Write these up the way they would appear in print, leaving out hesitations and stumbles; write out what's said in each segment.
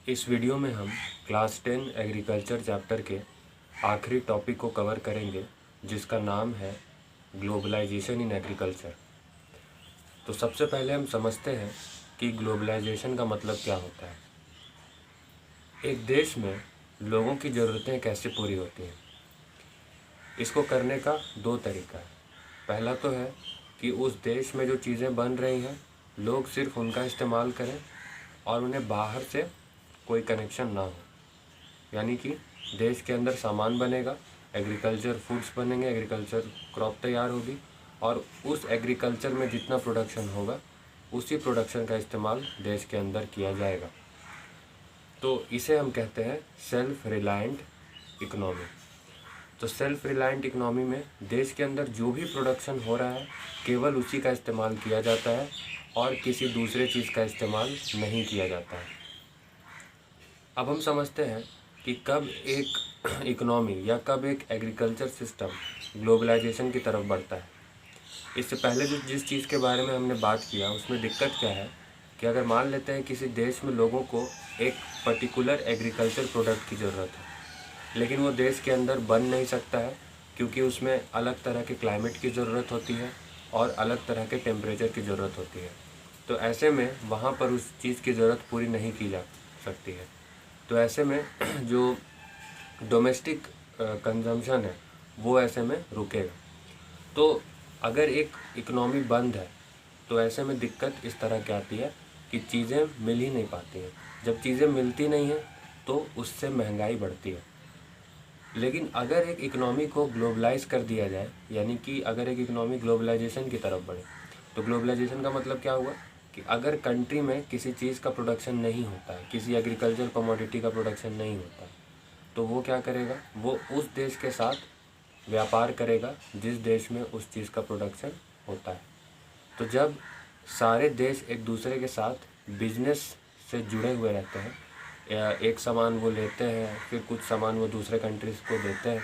इस वीडियो में हम क्लास 10 एग्रीकल्चर चैप्टर के आखिरी टॉपिक को कवर करेंगे, जिसका नाम है ग्लोबलाइजेशन इन एग्रीकल्चर। तो सबसे पहले हम समझते हैं कि ग्लोबलाइजेशन का मतलब क्या होता है। एक देश में लोगों की ज़रूरतें कैसे पूरी होती हैं, इसको करने का दो तरीका है। पहला तो है कि उस देश में जो चीज़ें बन रही हैं लोग सिर्फ उनका इस्तेमाल करें और उन्हें बाहर से कोई कनेक्शन ना हो। यानी कि देश के अंदर सामान बनेगा, एग्रीकल्चर फूड्स बनेंगे, एग्रीकल्चर क्रॉप तैयार होगी और उस एग्रीकल्चर में जितना प्रोडक्शन होगा उसी प्रोडक्शन का इस्तेमाल देश के अंदर किया जाएगा। तो इसे हम कहते हैं सेल्फ रिलायंट इकोनॉमी। तो सेल्फ रिलायंट इकोनॉमी में देश के अंदर जो भी प्रोडक्शन हो रहा है केवल उसी का इस्तेमाल किया जाता है और किसी दूसरे चीज़ का इस्तेमाल नहीं किया जाता है। अब हम समझते हैं कि कब एक इकोनॉमी या कब एक एग्रीकल्चर सिस्टम ग्लोबलाइजेशन की तरफ बढ़ता है। इससे पहले जो जिस चीज़ के बारे में हमने बात किया उसमें दिक्कत क्या है कि अगर मान लेते हैं किसी देश में लोगों को एक पर्टिकुलर एग्रीकल्चर प्रोडक्ट की ज़रूरत है, लेकिन वो देश के अंदर बन नहीं सकता है क्योंकि उसमें अलग तरह के क्लाइमेट की ज़रूरत होती है और अलग तरह के टेम्परेचर की ज़रूरत होती है। तो ऐसे में वहाँ पर उस चीज़ की ज़रूरत पूरी नहीं की जा सकती है। तो ऐसे में जो डोमेस्टिक कंजम्पशन है वो ऐसे में रुकेगा। तो अगर एक इकोनॉमी बंद है तो ऐसे में दिक्कत इस तरह की आती है कि चीज़ें मिल ही नहीं पाती हैं। जब चीज़ें मिलती नहीं हैं तो उससे महंगाई बढ़ती है। लेकिन अगर एक इकोनॉमी को ग्लोबलाइज कर दिया जाए, यानी कि अगर एक इकोनॉमी ग्लोबलाइजेशन की तरफ बढ़े, तो ग्लोबलाइजेशन का मतलब क्या हुआ कि अगर कंट्री में किसी चीज़ का प्रोडक्शन नहीं होता है, किसी एग्रीकल्चर कमोडिटी का प्रोडक्शन नहीं होता है, तो वो क्या करेगा, वो उस देश के साथ व्यापार करेगा जिस देश में उस चीज़ का प्रोडक्शन होता है। तो जब सारे देश एक दूसरे के साथ बिजनेस से जुड़े हुए रहते हैं, या एक सामान वो लेते हैं फिर कुछ सामान वो दूसरे कंट्रीज़ को देते हैं,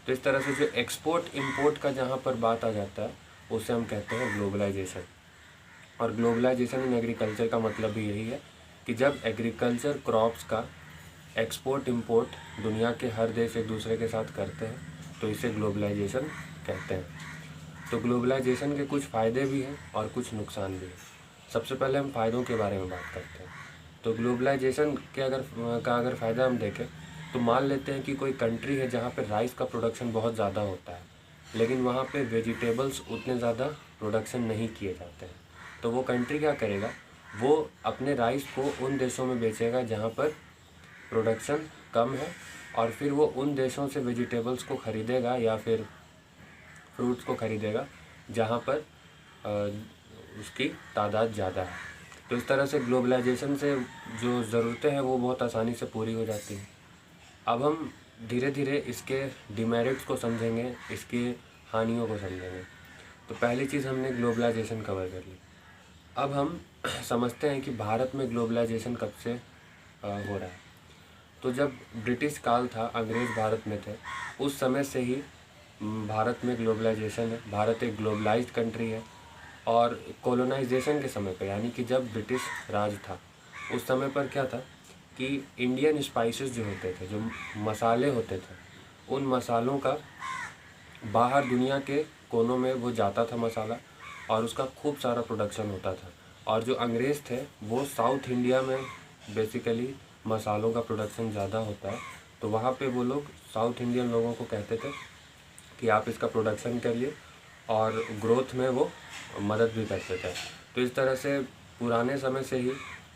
तो इस तरह से जो एक्सपोर्ट इंपोर्ट का जहाँ पर बात आ जाता है उसे हम कहते हैं ग्लोबलाइजेशन। और ग्लोबलाइजेशन इन एग्रीकल्चर का मतलब भी यही है कि जब एग्रीकल्चर क्रॉप्स का एक्सपोर्ट इंपोर्ट दुनिया के हर देश एक दूसरे के साथ करते हैं, तो इसे ग्लोबलाइजेशन कहते हैं। तो ग्लोबलाइजेशन के कुछ फ़ायदे भी हैं और कुछ नुकसान भी हैं। सबसे पहले हम फ़ायदों के बारे में बात करते हैं। तो ग्लोबलाइजेशन के अगर फ़ायदा हम देखें तो मान लेते हैं कि कोई कंट्री है जहाँ पे राइस का प्रोडक्शन बहुत ज़्यादा होता है, लेकिन वहाँ पे वेजिटेबल्स उतने ज़्यादा प्रोडक्शन नहीं किए जाते हैं। तो वो कंट्री क्या करेगा, वो अपने राइस को उन देशों में बेचेगा जहाँ पर प्रोडक्शन कम है, और फिर वो उन देशों से वेजिटेबल्स को ख़रीदेगा या फिर फ्रूट्स को ख़रीदेगा जहाँ पर उसकी तादाद ज़्यादा है। तो इस तरह से ग्लोबलाइजेशन से जो ज़रूरतें हैं वो बहुत आसानी से पूरी हो जाती हैं। अब हम धीरे धीरे इसके डिमेरिट्स को समझेंगे, इसकी हानियों को समझेंगे। तो पहली चीज़ हमने ग्लोबलाइजेशन कवर कर ली। अब हम समझते हैं कि भारत में ग्लोबलाइजेशन कब से हो रहा है। तो जब ब्रिटिश काल था, अंग्रेज़ भारत में थे, उस समय से ही भारत में ग्लोबलाइजेशन है। भारत एक ग्लोबलाइज्ड कंट्री है। और कॉलोनाइजेशन के समय पर, यानी कि जब ब्रिटिश राज था उस समय पर क्या था कि इंडियन स्पाइसेस जो होते थे, जो मसाले होते थे, उन मसालों का बाहर दुनिया के कोनों में वो जाता था मसाला, और उसका खूब सारा प्रोडक्शन होता था। और जो अंग्रेज़ थे वो साउथ इंडिया में बेसिकली मसालों का प्रोडक्शन ज़्यादा होता है, तो वहाँ पे वो लोग साउथ इंडियन लोगों को कहते थे कि आप इसका प्रोडक्शन करिए, और ग्रोथ में वो मदद भी करते थे। तो इस तरह से पुराने समय से ही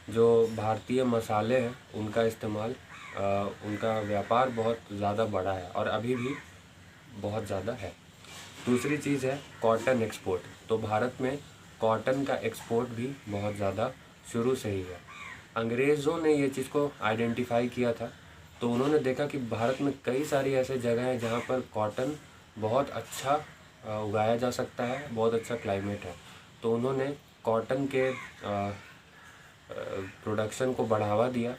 जो भारतीय मसाले हैं उनका इस्तेमाल, उनका व्यापार बहुत ज़्यादा बढ़ा है और अभी भी बहुत ज़्यादा है। दूसरी चीज़ है कॉटन एक्सपोर्ट। तो भारत में कॉटन का एक्सपोर्ट भी बहुत ज़्यादा शुरू से ही है। अंग्रेज़ों ने ये चीज़ को आइडेंटिफाई किया था, तो उन्होंने देखा कि भारत में कई सारी ऐसे जगह हैं जहाँ पर कॉटन बहुत अच्छा उगाया जा सकता है, बहुत अच्छा क्लाइमेट है। तो उन्होंने कॉटन के प्रोडक्शन को बढ़ावा दिया।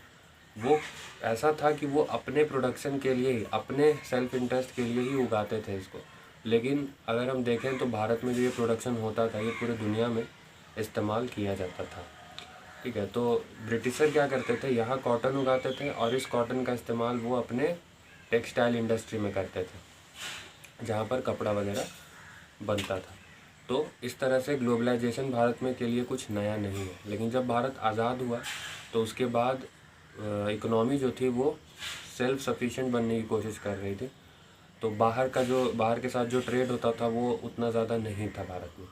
वो ऐसा था कि वो अपने प्रोडक्शन के लिए ही, अपने सेल्फ इंटरेस्ट के लिए ही उगाते थे इसको, लेकिन अगर हम देखें तो भारत में जो ये प्रोडक्शन होता था ये पूरे दुनिया में इस्तेमाल किया जाता था। ठीक है। तो ब्रिटिशर क्या करते थे, यहाँ कॉटन उगाते थे और इस कॉटन का इस्तेमाल वो अपने टेक्सटाइल इंडस्ट्री में करते थे, जहाँ पर कपड़ा वगैरह बनता था। तो इस तरह से ग्लोबलाइजेशन भारत में के लिए कुछ नया नहीं है। लेकिन जब भारत आज़ाद हुआ तो उसके बाद इकोनॉमी जो थी वो सेल्फ सफिशिएंट बनने की कोशिश कर रही थी। तो बाहर के साथ जो ट्रेड होता था वो उतना ज़्यादा नहीं था भारत में।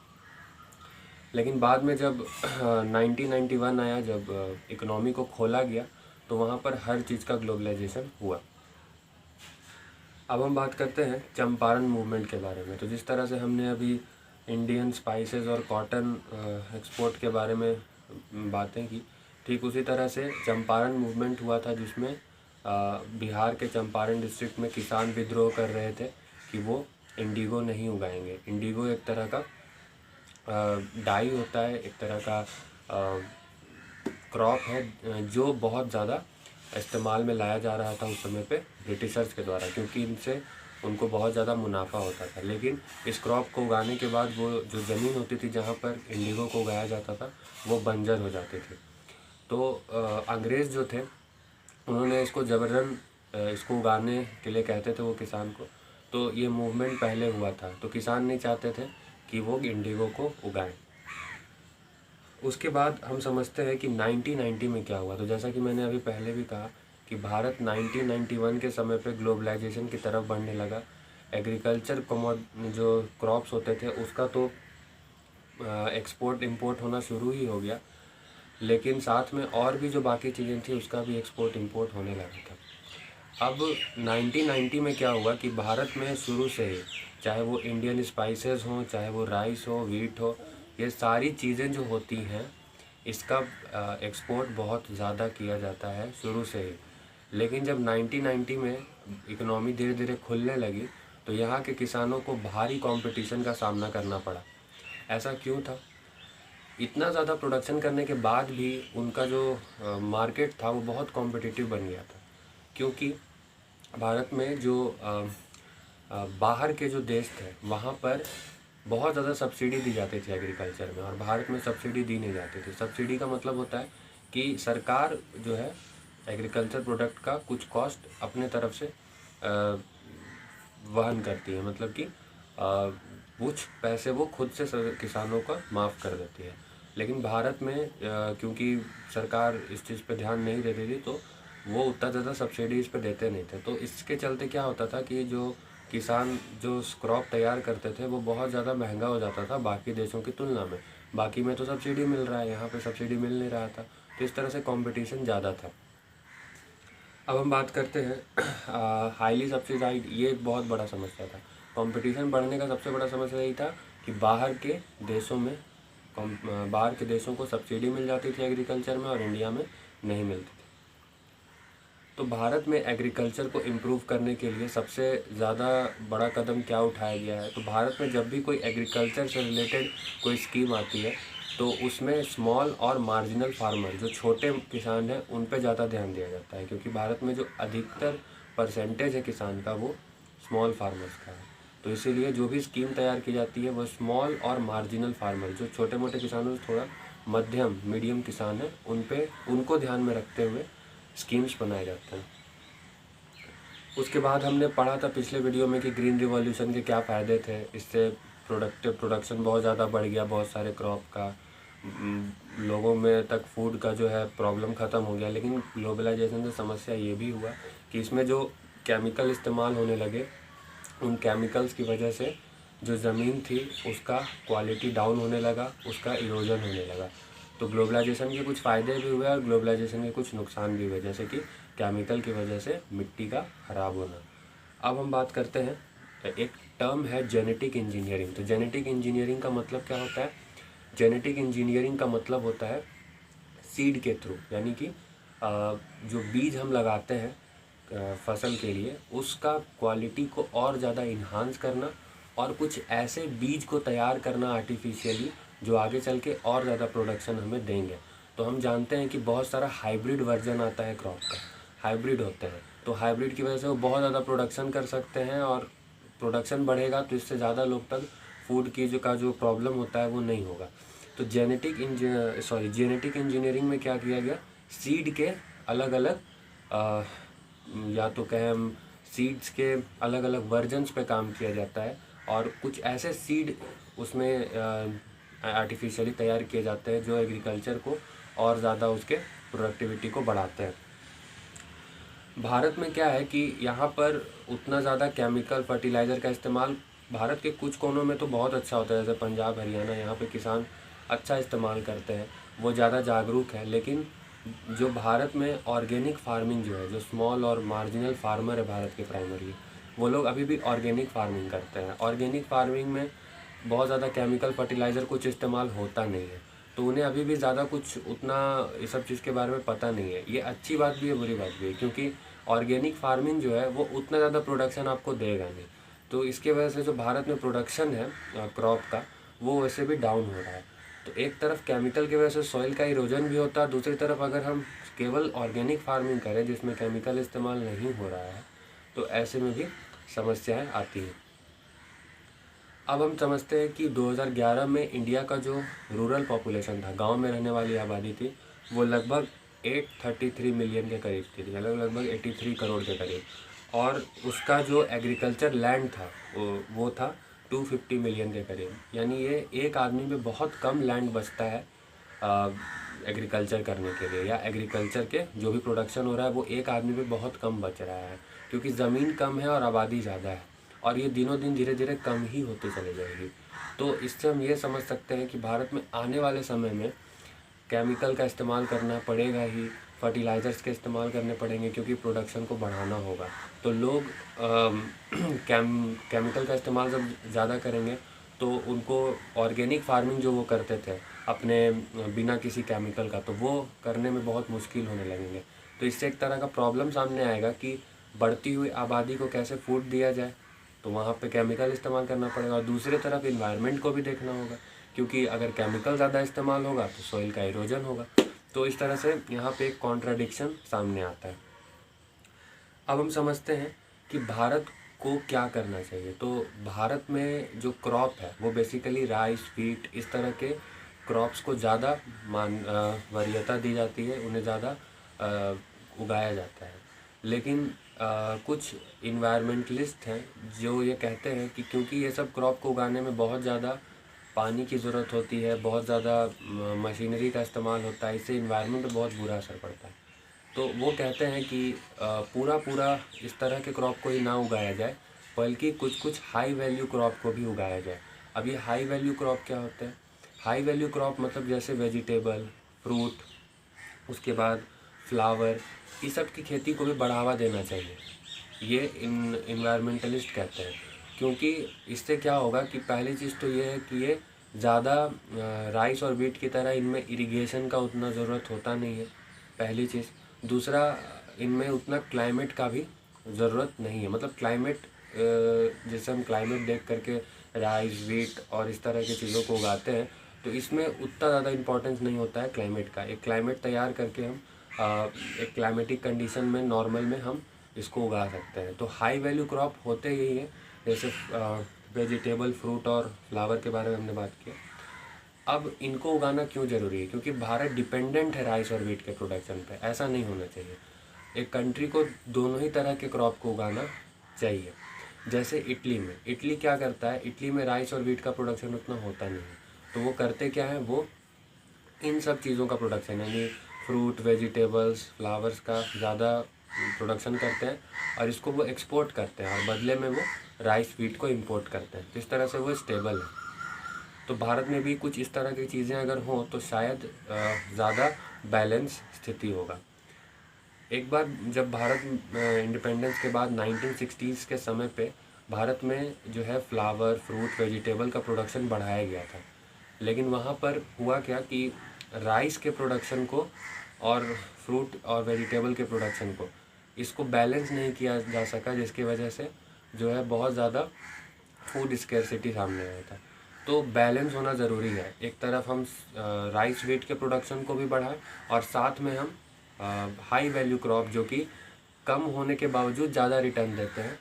लेकिन बाद में जब 1991 आया, जब इकोनॉमी को खोला गया, तो वहाँ पर हर चीज़ का ग्लोबलाइजेशन हुआ। अब हम बात करते हैं चंपारण मूवमेंट के बारे में। तो जिस तरह से हमने अभी इंडियन स्पाइसेस और कॉटन एक्सपोर्ट के बारे में बातें की, ठीक उसी तरह से चंपारण मूवमेंट हुआ था, जिसमें बिहार के चंपारण डिस्ट्रिक्ट में किसान विद्रोह कर रहे थे कि वो इंडिगो नहीं उगाएंगे। इंडिगो एक तरह का डाई होता है, एक तरह का क्रॉप है जो बहुत ज़्यादा इस्तेमाल में लाया जा रहा था उस समय पे ब्रिटिशर्स के द्वारा, क्योंकि इनसे उनको बहुत ज़्यादा मुनाफा होता था। लेकिन इस क्रॉप को उगाने के बाद वो जो ज़मीन होती थी जहाँ पर इंडिगो को उगाया जाता था वो बंजर हो जाती थी। तो अंग्रेज़ जो थे उन्होंने इसको ज़बरन इसको उगाने के लिए कहते थे वो किसान को। तो ये मूवमेंट पहले हुआ था, तो किसान नहीं चाहते थे कि वो इंडिगो को उगाएं। उसके बाद हम समझते हैं कि 1990 में क्या हुआ। तो जैसा कि मैंने अभी पहले भी कहा कि भारत 1991 के समय पे ग्लोबलाइजेशन की तरफ बढ़ने लगा। एग्रीकल्चर जो क्रॉप्स होते थे उसका तो एक्सपोर्ट इंपोर्ट होना शुरू ही हो गया, लेकिन साथ में और भी जो बाकी चीज़ें थी उसका भी एक्सपोर्ट इंपोर्ट होने लगा था। अब 1990 में क्या हुआ कि भारत में शुरू से ही, चाहे वो इंडियन स्पाइसेस हों, चाहे वो राइस हो, वीट हो, ये सारी चीज़ें जो होती हैं इसका एक्सपोर्ट बहुत ज़्यादा किया जाता है शुरू से ही। लेकिन जब 1990 में इकोनॉमी धीरे धीरे खुलने लगी तो यहाँ के किसानों को भारी कंपटीशन का सामना करना पड़ा। ऐसा क्यों था? इतना ज़्यादा प्रोडक्शन करने के बाद भी उनका जो मार्केट था वो बहुत कॉम्पिटिटिव बन गया था, क्योंकि भारत में जो बाहर के जो देश थे वहाँ पर बहुत ज़्यादा सब्सिडी दी जाती थी एग्रीकल्चर में, और भारत में सब्सिडी दी नहीं जाती थी। सब्सिडी का मतलब होता है कि सरकार जो है एग्रीकल्चर प्रोडक्ट का कुछ कॉस्ट अपने तरफ से वहन करती है, मतलब कि कुछ पैसे वो खुद से किसानों का माफ़ कर देती है। लेकिन भारत में क्योंकि सरकार इस चीज़ पे ध्यान नहीं देती थी तो वो उतना ज़्यादा सब्सिडी इस पे देते नहीं थे। तो इसके चलते क्या होता था कि जो किसान जो क्रॉप तैयार करते थे वो बहुत ज़्यादा महंगा हो जाता था बाकी देशों की तुलना में। बाकी में तो सब्सिडी मिल रहा है, यहाँ पे सब्सिडी मिल नहीं रहा था, तो इस तरह से कंपटीशन ज़्यादा था। अब हम बात करते हैं हाईली सब्सिडाइज। ये एक बहुत बड़ा समस्या था। कंपटीशन बढ़ने का सबसे बड़ा समस्या यही था कि बाहर के देशों को सब्सिडी मिल जाती थी एग्रीकल्चर में और इंडिया में नहीं मिलती थी। तो भारत में एग्रीकल्चर को इम्प्रूव करने के लिए सबसे ज़्यादा बड़ा कदम क्या उठाया गया है? तो भारत में जब भी कोई एग्रीकल्चर से रिलेटेड कोई स्कीम आती है तो उसमें स्मॉल और मार्जिनल फार्मर, जो छोटे किसान हैं, उन पे ज़्यादा ध्यान दिया जाता है, क्योंकि भारत में जो अधिकतर परसेंटेज है किसान का वो स्मॉल फार्मर्स का है। तो इसीलिए जो भी स्कीम तैयार की जाती है वो स्मॉल और मार्जिनल फार्मर, जो छोटे मोटे किसानों से थोड़ा मीडियम किसान हैं, उनको ध्यान में रखते हुए स्कीम्स बनाए जाते हैं। उसके बाद हमने पढ़ा था पिछले वीडियो में कि ग्रीन रिवॉल्यूशन के क्या फ़ायदे थे। इससे प्रोडक्शन बहुत ज़्यादा बढ़ गया, बहुत सारे क्रॉप का, लोगों में तक फूड का जो है प्रॉब्लम ख़त्म हो गया। लेकिन ग्लोबलाइजेशन से समस्या ये भी हुआ कि इसमें जो केमिकल इस्तेमाल होने लगे, उन केमिकल्स की वजह से जो ज़मीन थी उसका क्वालिटी डाउन होने लगा, उसका इरोजन होने लगा। तो ग्लोबलाइजेशन के कुछ फ़ायदे भी हुए और ग्लोबलाइजेशन के कुछ नुकसान भी हुए, जैसे कि केमिकल की वजह से मिट्टी का ख़राब होना। अब हम बात करते हैं, एक टर्म है जेनेटिक इंजीनियरिंग। तो जेनेटिक इंजीनियरिंग का मतलब क्या होता है? जेनेटिक इंजीनियरिंग का मतलब होता है सीड के थ्रू, यानी कि जो बीज हम लगाते हैं फसल के लिए, उसका क्वालिटी को और ज़्यादा इन्हांस करना और कुछ ऐसे बीज को तैयार करना आर्टिफिशियली जो आगे चल के और ज़्यादा प्रोडक्शन हमें देंगे। तो हम जानते हैं कि बहुत सारा हाइब्रिड वर्जन आता है क्रॉप का, हाइब्रिड होते हैं, तो हाइब्रिड की वजह से वो बहुत ज़्यादा प्रोडक्शन कर सकते हैं, और प्रोडक्शन बढ़ेगा तो इससे ज़्यादा लोग तक फूड की जो प्रॉब्लम होता है वो नहीं होगा। तो जेनेटिक इंजीनियरिंग में क्या किया गया, सीड के अलग अलग या तो कहें हम सीड्स के अलग अलग वर्जन्स पे काम किया जाता है, और कुछ ऐसे सीड उसमें आर्टिफिशियली तैयार किए जाते हैं जो एग्रीकल्चर को और ज़्यादा उसके प्रोडक्टिविटी को बढ़ाते हैं। भारत में क्या है कि यहाँ पर उतना ज़्यादा केमिकल फर्टिलाइज़र का इस्तेमाल भारत के कुछ कोनों में तो बहुत अच्छा होता है, जैसे पंजाब हरियाणा, यहाँ पे किसान अच्छा इस्तेमाल करते हैं, वो ज़्यादा जागरूक है। लेकिन जो भारत में ऑर्गेनिक फार्मिंग जो है, जो स्मॉल और मार्जिनल फार्मर है भारत के प्राइमरी, वो लोग अभी भी ऑर्गेनिक फार्मिंग करते हैं। ऑर्गेनिक फार्मिंग में बहुत ज़्यादा केमिकल फर्टिलाइज़र कुछ इस्तेमाल होता नहीं है, तो उन्हें अभी भी ज़्यादा कुछ उतना इस सब चीज़ के बारे में पता नहीं है। ये अच्छी बात भी है, बुरी बात भी है, क्योंकि ऑर्गेनिक फार्मिंग जो है वो उतना ज़्यादा प्रोडक्शन आपको देगा नहीं। तो इसके वजह से जो भारत में प्रोडक्शन है क्रॉप का, वो वैसे भी डाउन हो रहा है। तो एक तरफ केमिकल की वजह से सॉइल का इरोजन भी होता है, दूसरी तरफ अगर हम केवल ऑर्गेनिक फार्मिंग करें जिसमें केमिकल इस्तेमाल नहीं हो रहा है, तो ऐसे में भी समस्याएं आती हैं। अब हम समझते हैं कि 2011 में इंडिया का जो रूरल पॉपुलेशन था, गांव में रहने वाली आबादी थी, वो लगभग 833 मिलियन के करीब थी, लगभग 83 करोड़ के करीब, और उसका जो एग्रीकल्चर लैंड था वो था 250 मिलियन के करीब। यानी ये एक आदमी में बहुत कम लैंड बचता है एग्रीकल्चर करने के लिए, या एग्रीकल्चर के जो भी प्रोडक्शन हो रहा है वो एक आदमी पे बहुत कम बच रहा है, क्योंकि ज़मीन कम है और आबादी ज़्यादा है, और ये दिनों दिन धीरे धीरे कम ही होती चली जाएगी। तो इससे हम ये समझ सकते हैं कि भारत में आने वाले समय में केमिकल का इस्तेमाल करना पड़ेगा ही, फर्टिलाइज़र्स के इस्तेमाल करने पड़ेंगे, क्योंकि प्रोडक्शन को बढ़ाना होगा। तो लोग केमिकल का इस्तेमाल जब ज़्यादा करेंगे तो उनको ऑर्गेनिक फार्मिंग जो वो करते थे अपने बिना किसी केमिकल का, तो वो करने में बहुत मुश्किल होने लगेंगे। तो इससे एक तरह का प्रॉब्लम सामने आएगा कि बढ़ती हुई आबादी को कैसे फूड दिया जाए, तो वहाँ पे केमिकल इस्तेमाल करना पड़ेगा। और दूसरी तरफ इन्वायरमेंट को भी देखना होगा, क्योंकि अगर केमिकल ज़्यादा इस्तेमाल होगा तो सॉइल का इरोजन होगा। तो इस तरह से यहाँ पे एक कॉन्ट्राडिक्शन सामने आता है। अब हम समझते हैं कि भारत को क्या करना चाहिए। तो भारत में जो क्रॉप है वो बेसिकली राइस, व्हीट, इस तरह के क्रॉप्स को ज़्यादा वरीयता दी जाती है, उन्हें ज़्यादा उगाया जाता है। लेकिन कुछ इन्वायरमेंटलिस्ट हैं जो ये कहते हैं कि क्योंकि ये सब क्रॉप को उगाने में बहुत ज़्यादा पानी की ज़रूरत होती है, बहुत ज़्यादा मशीनरी का इस्तेमाल होता है, इससे इन्वायरमेंट पर बहुत बुरा असर पड़ता है। तो वो कहते हैं कि पूरा इस तरह के क्रॉप को ही ना उगाया जाए, बल्कि कुछ कुछ हाई वैल्यू क्रॉप को भी उगाया जाए। अब ये हाई वैल्यू क्रॉप क्या होता है? हाई वैल्यू क्रॉप मतलब जैसे वेजिटेबल, फ्रूट, उसके बाद फ्लावर, इस सब की खेती को भी बढ़ावा देना चाहिए, ये इन्वायरमेंटलिस्ट कहते हैं। क्योंकि इससे क्या होगा कि पहली चीज़ तो ये है कि ये ज़्यादा राइस और व्हीट की तरह इनमें इरिगेशन का उतना ज़रूरत होता नहीं है, पहली चीज़। दूसरा, इनमें उतना क्लाइमेट का भी ज़रूरत नहीं है, मतलब क्लाइमेट जैसे हम क्लाइमेट देख करके राइस, व्हीट और इस तरह की चीज़ों को उगाते हैं, तो इसमें उतना ज़्यादा इम्पोर्टेंस नहीं होता है क्लाइमेट का। एक क्लाइमेट तैयार करके हम एक क्लाइमेटिक कंडीशन में नॉर्मल में हम इसको उगा सकते हैं। तो हाई वैल्यू क्रॉप होते यही है, जैसे वेजिटेबल, फ्रूट और फ्लावर के बारे में हमने बात किया। अब इनको उगाना क्यों ज़रूरी है? क्योंकि भारत डिपेंडेंट है राइस और व्हीट के प्रोडक्शन पे, ऐसा नहीं होना चाहिए। एक कंट्री को दोनों ही तरह के क्रॉप को उगाना चाहिए। जैसे इटली क्या करता है, इटली में राइस और व्हीट का प्रोडक्शन उतना होता नहीं है, तो वो करते क्या है, वो इन सब चीज़ों का प्रोडक्शन यानी फ्रूट, वेजिटेबल्स, फ्लावर्स का ज़्यादा प्रोडक्शन करते हैं, और इसको वो एक्सपोर्ट करते हैं, और बदले में वो राइस, व्हीट को इंपोर्ट करते हैं। इस तरह से वो स्टेबल है। तो भारत में भी कुछ इस तरह की चीज़ें अगर हों तो शायद ज़्यादा बैलेंस स्थिति होगा। एक बार जब भारत इंडिपेंडेंस के बाद 1960s के समय पे भारत में जो है फ्लावर, फ्रूट, वेजिटेबल का प्रोडक्शन बढ़ाया गया था, लेकिन वहाँ पर हुआ क्या कि राइस के प्रोडक्शन को और फ्रूट और वेजिटेबल के प्रोडक्शन को, इसको बैलेंस नहीं किया जा सका, जिसकी वजह से जो है बहुत ज़्यादा फूड स्कैरसिटी सामने आया था। तो बैलेंस होना ज़रूरी है, एक तरफ हम राइस, व्हीट के प्रोडक्शन को भी बढ़ाएं, और साथ में हम हाई वैल्यू क्रॉप जो कि कम होने के बावजूद ज़्यादा रिटर्न देते हैं,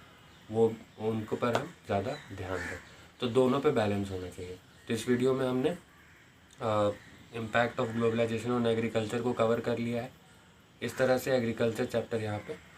वो उनको पर हम ज़्यादा ध्यान दें। तो दोनों पे बैलेंस होना चाहिए। तो इस वीडियो में हमने impact of globalisation on agriculture को कवर कर लिया है। इस तरह से एग्रीकल्चर चैप्टर यहाँ पे